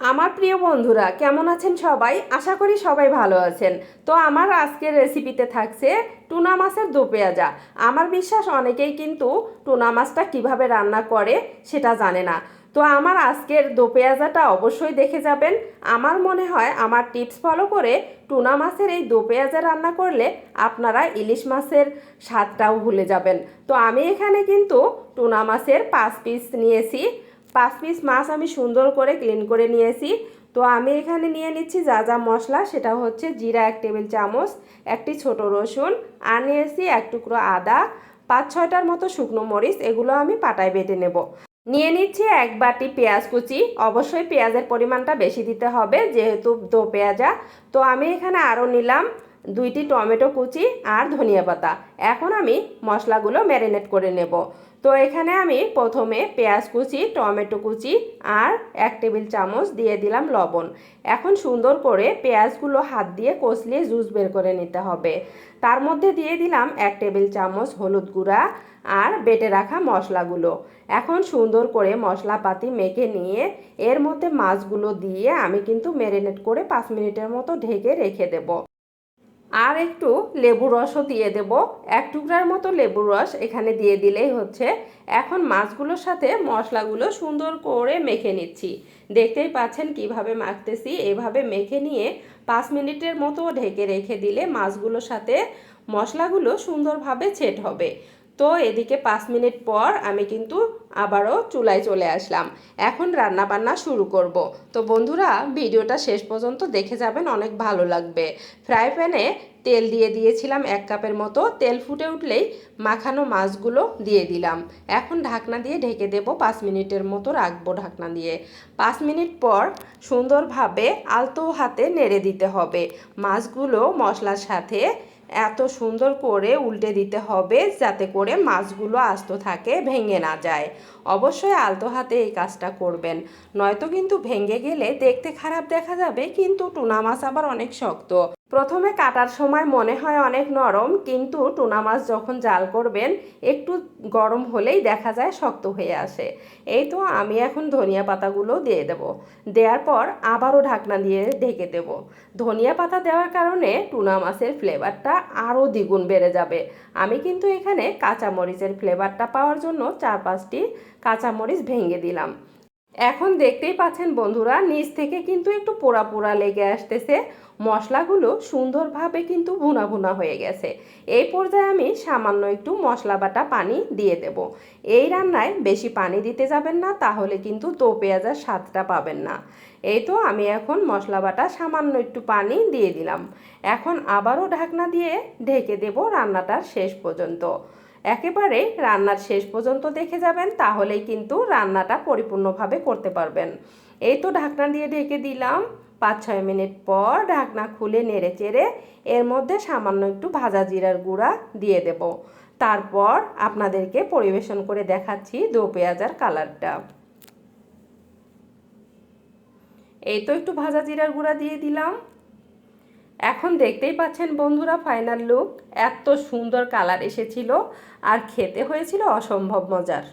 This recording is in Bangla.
আমার প্রিয় বন্ধুরা কেমন আছেন সবাই? আশা করি সবাই ভালো আছেন। তো আমার আজকের রেসিপিতে থাকছে টুনা মাছের দো পেঁয়াজা। আমার বিশ্বাস অনেকেই কিন্তু টুনা মাছটা কিভাবে রান্না করে সেটা জানে না। তো আমার আজকের দো পেঁয়াজাটা অবশ্যই দেখে যাবেন। আমার মনে হয় আমার টিপস ফলো করে টুনা মাছের এই দো পেঁয়াজা রান্না করলে আপনারা ইলিশ মাছের স্বাদটাও ভুলে যাবেন। তো আমি এখানে কিন্তু টুনা মাছের 5 পিস নিয়েছি। 5 পিস মাছ আমি সুন্দর করে ক্লিন করে নিয়েছি। তো আমি এখানে নিয়ে নিচ্ছি যা যা মশলা, সেটা হচ্ছে জিরা 1 টেবিল চামচ, একটি ছোট রসুন, আর নিয়েছি 1 টুকরো আদা, 5-6টার মতো শুকনো মরিচ, এগুলো আমি পাটায় বেটে নেব। নিয়ে নিচ্ছি 1 বাটি পেঁয়াজ কুচি। অবশ্যই পেঁয়াজের পরিমাণটা বেশি দিতে হবে যেহেতু দো পেঁয়াজা। তো আমি এখানে আরও নিলাম 2টি টমেটো কুচি আর ধনিয়া পাতা। এখন আমি মশলাগুলো ম্যারিনেট করে নেব। তো এখানে আমি প্রথমে পেঁয়াজ কুচি, টমেটো কুচি আর 1 টেবিল চামচ দিয়ে দিলাম লবণ। এখন সুন্দর করে পেঁয়াজগুলো হাত দিয়ে কষলিয়ে জুস বের করে নিতে হবে। তার মধ্যে দিয়ে দিলাম 1 টেবিল চামচ হলুদ গুঁড়া আর বেটে রাখা মশলাগুলো। এখন সুন্দর করে মশলাপাতি মেখে নিয়ে এর মধ্যে মাছগুলো দিয়ে আমি কিন্তু ম্যারিনেট করে 5 মিনিটের মতো ঢেকে রেখে দেব। আর একটু লেবুর রসও দিয়ে দেব। 1 টুকরার মতো লেবুর রস এখানে দিয়ে দিলেই হচ্ছে। এখন মাছগুলোর সাথে মশলাগুলো সুন্দর করে মেখে নিচ্ছি। দেখতেই পাচ্ছেন কিভাবে মাখতেছি। এভাবে মেখে নিয়ে 5 মিনিটের মতো ঢেকে রেখে দিলে মাছগুলোর সাথে মশলাগুলো সুন্দরভাবে সেট হবে। তো এদিকে 5 মিনিট পর আমি কিন্তু আবারও চুলায় চলে আসলাম। এখন রান্না বান্না শুরু করব। তো বন্ধুরা ভিডিওটা শেষ পর্যন্ত দেখে যাবেন, অনেক ভালো লাগবে। ফ্রাই প্যানে তেল দিয়ে দিয়েছিলাম 1 কাপের মতো। তেল ফুটে উঠলেই মাখানো মাছগুলো দিয়ে দিলাম। এখন ঢাকনা দিয়ে ঢেকে দেব, 5 মিনিটের মতো রাখবো ঢাকনা দিয়ে। 5 মিনিট পর সুন্দরভাবে আলতো হাতে নেড়ে দিতে হবে। মাছগুলো মশলার সাথে এত সুন্দর করে উল্টে দিতে হবে যাতে করে মাছগুলো আস্ত থাকে, ভেঙে না যায়। অবশ্যই আলতো হাতে এই কাজটা করবেন, নয়তো কিন্তু ভেঙে গেলে দেখতে খারাপ দেখা যাবে, কিন্তু টুনা মাছ আবার অনেক শক্ত। প্রথমে কাটার সময় মনে হয় অনেক নরম, কিন্তু টুনা মাছ যখন জাল করবেন একটু গরম হলেই দেখা যায় শক্ত হয়ে আসে। এই তো আমি এখন ধনিয়া পাতাগুলো দিয়ে দেব। দেওয়ার পর আবারও ঢাকনা দিয়ে ঢেকে দেব। ধনিয়া পাতা দেওয়ার কারণে টুনা মাছের ফ্লেভারটা আরও দ্বিগুণ বেড়ে যাবে। আমি কিন্তু এখানে কাঁচামরিচের ফ্লেভারটা পাওয়ার জন্য 4-5টি কাঁচামরিচ ভেঙে দিলাম। এখন দেখতেই পাচ্ছেন বন্ধুরা নিচ থেকে কিন্তু একটু পোড়া পোড়া লেগে আসতেছে। মশলাগুলো সুন্দরভাবে কিন্তু ভুনা ভুনা হয়ে গেছে। এই পর্যায়ে আমি সামান্য একটু মশলা বাটা পানি দিয়ে দেব। এই রান্নায় বেশি পানি দিতে যাবেন না, তাহলে কিন্তু দো পেঁয়াজার স্বাদটা পাবেন না। এই তো আমি এখন মশলা বাটা সামান্য একটু পানি দিয়ে দিলাম। এখন আবারও ঢাকনা দিয়ে ঢেকে দেব রান্নাটার শেষ পর্যন্ত। একেবারে রান্নার শেষ পর্যন্ত দেখে যাবেন, তাহলেই কিন্তু রান্নাটা পরিপূর্ণভাবে করতে পারবেন। এই তো ঢাকনা দিয়ে ঢেকে দিলাম। 5-6 মিনিট পর ঢাকনা খুলে নেড়ে চেড়ে এর মধ্যে সামান্য একটু ভাজা জিরার গুঁড়া দিয়ে দেব। তারপর আপনাদেরকে পরিবেশন করে দেখাচ্ছি দো পেঁয়াজার কালারটা। এই তো একটু ভাজা জিরার গুঁড়া দিয়ে দিলাম। এখন দেখতেই পাচ্ছেন বন্ধুরা ফাইনাল লুক। এত সুন্দর কালার এসেছিল আর খেতে হয়েছিল অসম্ভব মজার।